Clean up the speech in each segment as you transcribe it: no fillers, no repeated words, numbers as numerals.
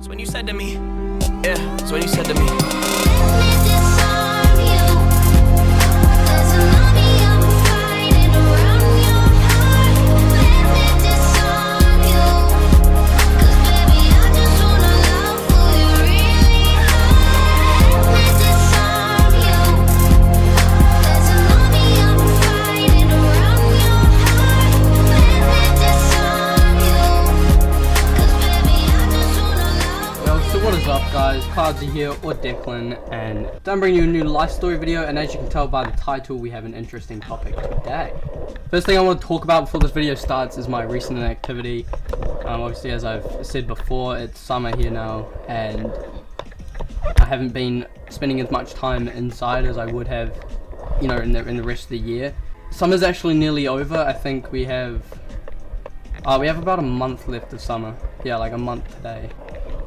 It's when you said to me, yeah, it's when you said to me. What is up, guys? Cardsy here, or Declan, and I'm bringing you a new life story video. And as you can tell by the title, we have an interesting topic today. First thing I want to talk about before this video starts is my recent inactivity. Obviously, as I've said before, it's summer here now, and I haven't been spending as much time inside as I would have, you know, in the rest of the year. Summer's actually nearly over. I think we have about a month left of summer. Yeah, like a month today.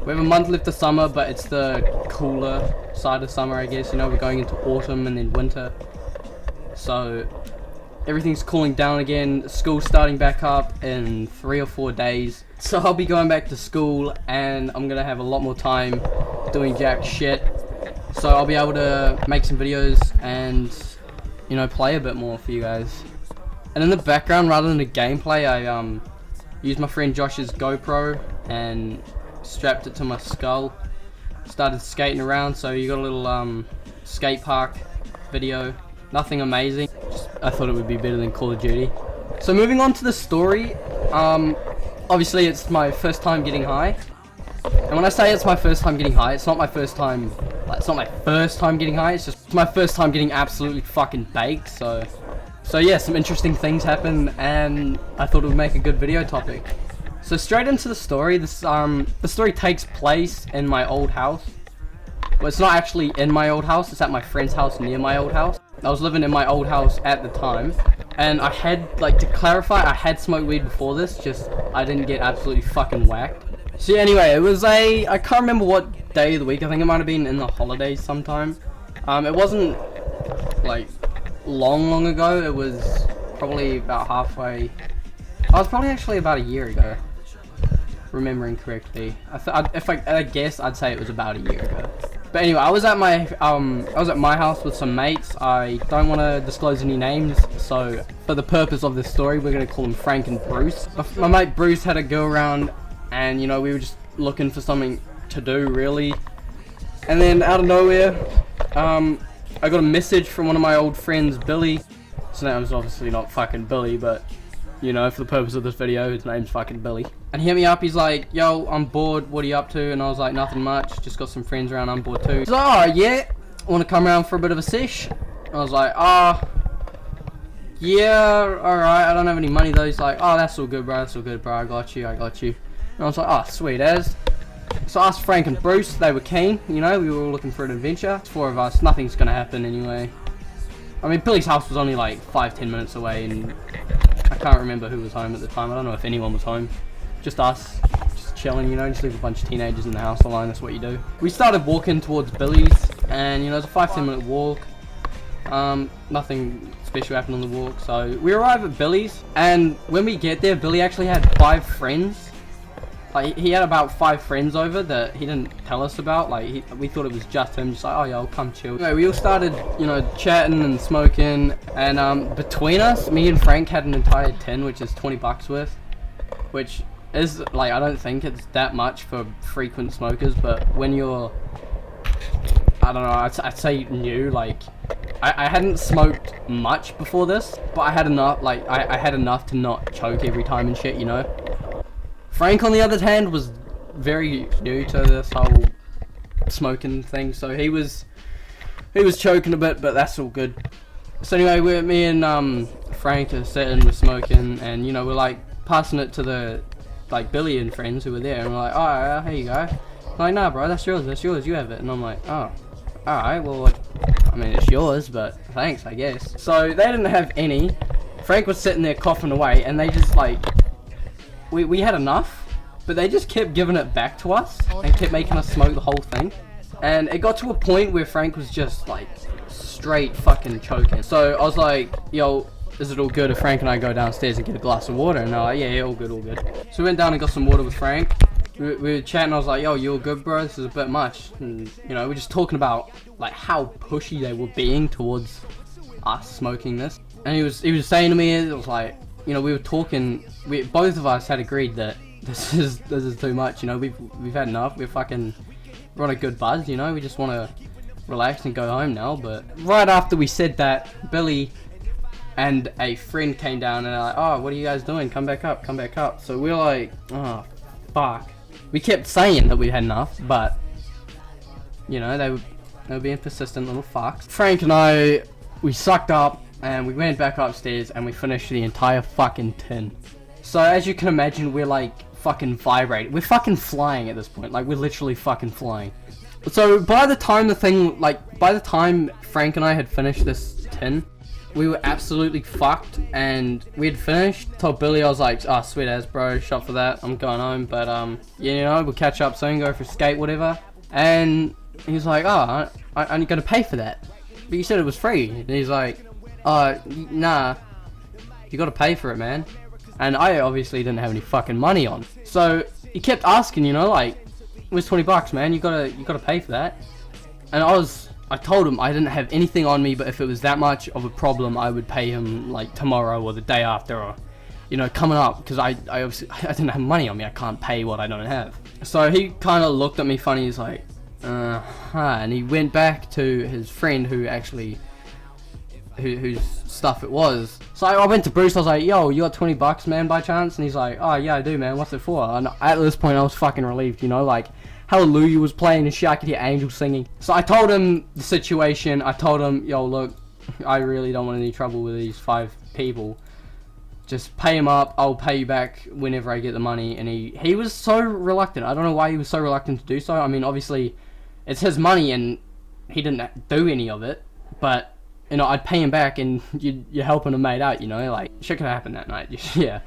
We have a month left of summer, but it's the cooler side of summer, I guess. You know, we're going into autumn and then winter. So, everything's cooling down again. School's starting back up in 3 or 4 days. So I'll be going back to school, and I'm going to have a lot more time doing jack shit. So I'll be able to make some videos and, you know, play a bit more for you guys. And in the background, rather than the gameplay, I used my friend Josh's GoPro and strapped it to my skull, started skating around. So you got a little skate park video, nothing amazing, just I thought it would be better than Call of Duty. So moving on to the story, obviously it's my first time getting high, and when I say it's my first time getting high, it's not my first time, like, it's not my first time getting high, it's just my first time getting absolutely fucking baked. So yeah, some interesting things happen, and I thought it would make a good video topic. So straight into the story. The story takes place in my old house. Well, it's not actually in my old house, it's at my friend's house near my old house. I was living in my old house at the time, and I had, like, to clarify, I had smoked weed before this, just I didn't get absolutely fucking whacked. So yeah, anyway, it was I can't remember what day of the week, I think it might have been in the holidays sometime. It wasn't, like, long ago, it was probably about halfway, I was probably actually about a year ago, remembering correctly. If I guess, I'd say it was about a year ago. But anyway, I was at my house with some mates. I don't want to disclose any names, so for the purpose of this story, we're gonna call them Frank and Bruce. My mate Bruce had a girl around, and, you know, we were just looking for something to do, really. And then out of nowhere, I got a message from one of my old friends, Billy. His name was obviously not fucking Billy, but, you know, for the purpose of this video, his name's fucking Billy. And he hit me up, he's like, yo, I'm bored, what are you up to? And I was like, nothing much, just got some friends around, I'm bored too. He's like, oh, yeah, want to come around for a bit of a sesh? I was like, yeah, alright, I don't have any money though. He's like, oh, that's all good, bro, I got you. And I was like, oh, sweet as. So I asked Frank and Bruce, they were keen, you know, we were all looking for an adventure. It's 4 of us, nothing's gonna happen anyway. I mean, Billy's house was only like 5-10 minutes away, and I can't remember who was home at the time. I don't know if anyone was home. Just us, just chilling, you know, just leave a bunch of teenagers in the house alone, that's what you do. We started walking towards Billy's, and, you know, it's a 5-10 minute walk. Nothing special happened on the walk, so we arrive at Billy's, and when we get there, Billy actually had 5 friends. Like, he had about 5 friends over that he didn't tell us about. Like, we thought it was just him, just like, oh yeah, I'll come chill. Anyway, we all started, you know, chatting and smoking, and between us, me and Frank had an entire tin, which is 20 bucks worth, which is, like, I don't think it's that much for frequent smokers, but when you're, I don't know, I'd say new, like, I hadn't smoked much before this, but I had enough, like, I had enough to not choke every time and shit, you know. Frank, on the other hand, was very new to this whole smoking thing, so he was choking a bit, but that's all good. So anyway, me and Frank are sitting, we're smoking, and, you know, we're like passing it to the, like, Billy and friends who were there, and we're like, oh, here you go. I'm like, nah, bro, that's yours, you have it. And I'm like, oh, alright, well, I mean, it's yours, but thanks, I guess. So they didn't have any. Frank was sitting there coughing away, and they just, like, we had enough, but they just kept giving it back to us and kept making us smoke the whole thing. And it got to a point where Frank was just, like, straight fucking choking. So I was like, yo, is it all good if Frank and I go downstairs and get a glass of water? And they're like, yeah, all good. So we went down and got some water with Frank, we were chatting. I was like, yo, you all good, bro? This is a bit much. And, you know, we're just talking about like how pushy they were being towards us smoking this. And he was saying to me, it was like, you know, we were talking. Both of us had agreed that this is too much. You know, we've had enough. We're on a good buzz. You know, we just want to relax and go home now. But right after we said that, Billy and a friend came down and they're like, oh, what are you guys doing? Come back up, come back up. So we're like, oh, fuck. We kept saying that we had enough, but, you know, they were being persistent little fucks. Frank and I, we sucked up and we went back upstairs and we finished the entire fucking tin. So as you can imagine, we're like fucking vibrating. We're fucking flying at this point. Like, we're literally fucking flying. So by the time Frank and I had finished this tin, we were absolutely fucked, and we had finished. Told Billy, I was like, oh, sweet as, bro, shot for that, I'm going home, but yeah, you know, we'll catch up soon, go for a skate, whatever. And he was like, oh, I'm gonna pay for that, but you said it was free. And he's like, nah, you gotta pay for it, man. And I obviously didn't have any fucking money on, so he kept asking, you know, like, where's 20 bucks, man, you gotta pay for that. And I told him I didn't have anything on me, but if it was that much of a problem, I would pay him like tomorrow or the day after, or, you know, coming up, because I obviously I didn't have money on me. I can't pay what I don't have. So he kind of looked at me funny. He's like, and he went back to his friend whose stuff it was. So I went to Bruce. I was like, yo, you got 20 bucks, man, by chance? And he's like, oh yeah, I do, man. What's it for? And at this point, I was fucking relieved, you know, like, Hallelujah was playing and shit, I could hear angels singing. So I told him the situation. I told him, yo, look, I really don't want any trouble with these 5 people. Just pay him up, I'll pay you back whenever I get the money. And he was so reluctant. I don't know why he was so reluctant to do so. I mean, obviously, it's his money and he didn't do any of it. But, you know, I'd pay him back and you're helping a mate out, you know? Like, shit could happen that night, yeah.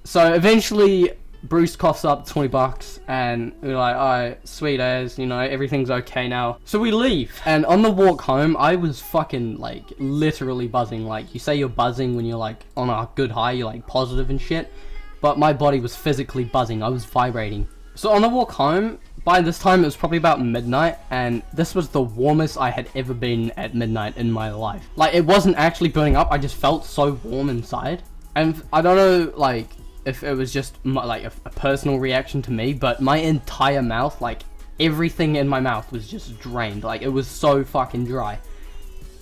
So eventually, Bruce coughs up 20 bucks and we're like, alright, sweet as, you know, everything's okay now. So we leave, and on the walk home, I was fucking, like, literally buzzing. Like, you say you're buzzing when you're, like, on a good high, you're, like, positive and shit, but my body was physically buzzing. I was vibrating. So on the walk home, by this time, it was probably about midnight, and this was the warmest I had ever been at midnight in my life. Like, it wasn't actually burning up, I just felt so warm inside. And I don't know, like, if it was just like a personal reaction to me, but my entire mouth, like everything in my mouth was just drained. Like, it was so fucking dry.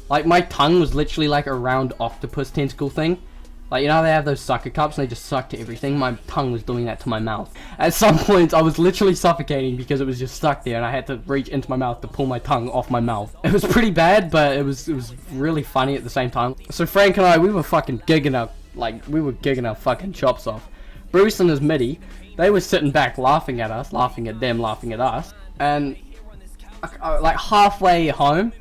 Like, my tongue was literally like a round octopus tentacle thing. Like, you know how they have those sucker cups and they just suck to everything? My tongue was doing that to my mouth. At some points, I was literally suffocating because it was just stuck there, and I had to reach into my mouth to pull my tongue off my mouth. It was pretty bad, but it was really funny at the same time. So Frank and I, we were fucking gigging our fucking chops off. Bruce and his midi, they were sitting back laughing at us, laughing at them, laughing at us. And like halfway home,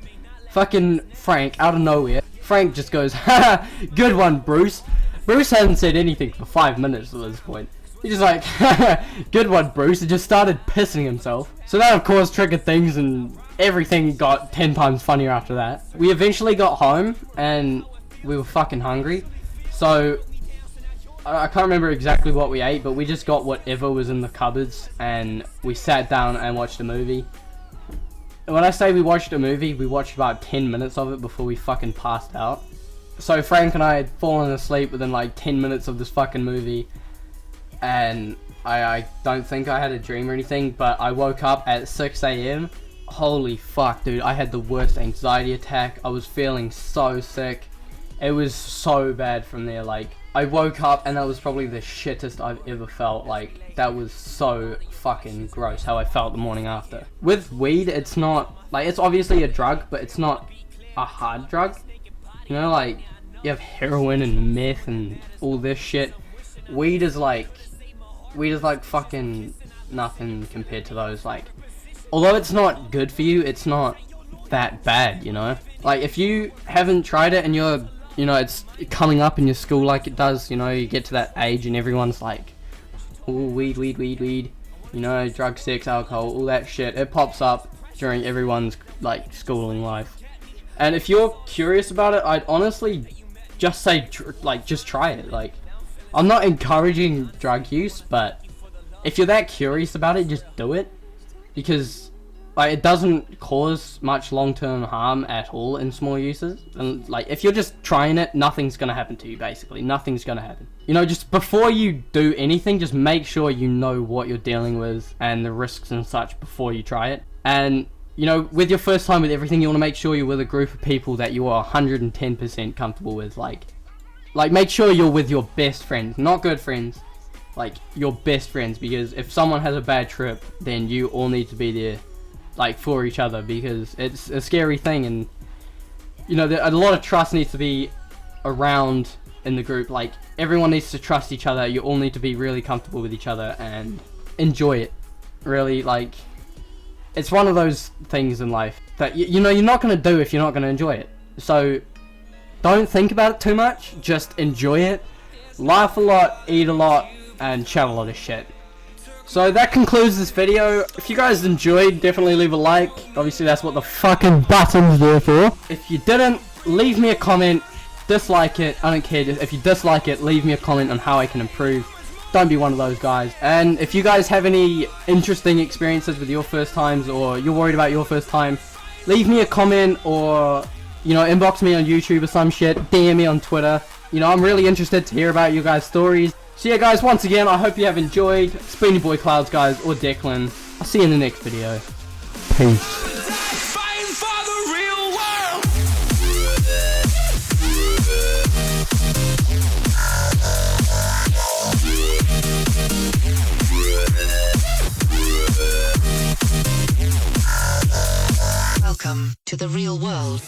fucking Frank, out of nowhere, Frank just goes, haha, good one, Bruce. Bruce hadn't said anything for 5 minutes at this point. He's just like, haha, good one, Bruce, and just started pissing himself. So that, of course, triggered things, and everything got 10 times funnier after that. We eventually got home, and we were fucking hungry. So I can't remember exactly what we ate, but we just got whatever was in the cupboards, and we sat down and watched a movie. And when I say we watched a movie, we watched about 10 minutes of it before we fucking passed out. So Frank and I had fallen asleep within like 10 minutes of this fucking movie, and I don't think I had a dream or anything, but I woke up at 6 AM. Holy fuck, dude, I had the worst anxiety attack. I was feeling so sick. It was so bad from there. Like, I woke up and that was probably the shittest I've ever felt. Like, that was so fucking gross how I felt the morning after. With weed, it's not, like, it's obviously a drug, but it's not a hard drug. You know, like, you have heroin and meth and all this shit. Weed is like fucking nothing compared to those. Like, although it's not good for you, it's not that bad, you know? Like, if you haven't tried it and you're, you know, it's coming up in your school like it does, you know, you get to that age and everyone's like, ooh, weed, you know, drugs, sex, alcohol, all that shit. It pops up during everyone's, like, schooling life. And if you're curious about it, I'd honestly just say, just try it. Like, I'm not encouraging drug use, but if you're that curious about it, just do it, because like it doesn't cause much long-term harm at all in small uses. And like if you're just trying it, nothing's gonna happen to you. Basically nothing's gonna happen. You know, just before you do anything, just make sure you know what you're dealing with and the risks and such before you try it. And you know, with your first time with everything, you want to make sure you're with a group of people that you are 110% comfortable with. Like make sure you're with your best friends, not good friends, like your best friends, because if someone has a bad trip, then you all need to be there like for each other, because it's a scary thing. And you know, a lot of trust needs to be around in the group. Like everyone needs to trust each other. You all need to be really comfortable with each other and enjoy it. Really, like it's one of those things in life that you know you're not going to do if you're not going to enjoy it. So don't think about it too much, just enjoy it, laugh a lot, eat a lot, and chat a lot of shit. So that concludes this video. If you guys enjoyed, definitely leave a like. Obviously that's what the fucking button's there for. If you didn't, leave me a comment, dislike it, I don't care. If you dislike it, leave me a comment on how I can improve. Don't be one of those guys. And if you guys have any interesting experiences with your first times, or you're worried about your first time, leave me a comment, or you know, inbox me on YouTube or some shit, DM me on Twitter. You know, I'm really interested to hear about you guys' stories. So yeah guys, once again, I hope you have enjoyed. It's been your boy Clouds, guys, or Declan. I'll see you in the next video. Peace. Welcome to the real world.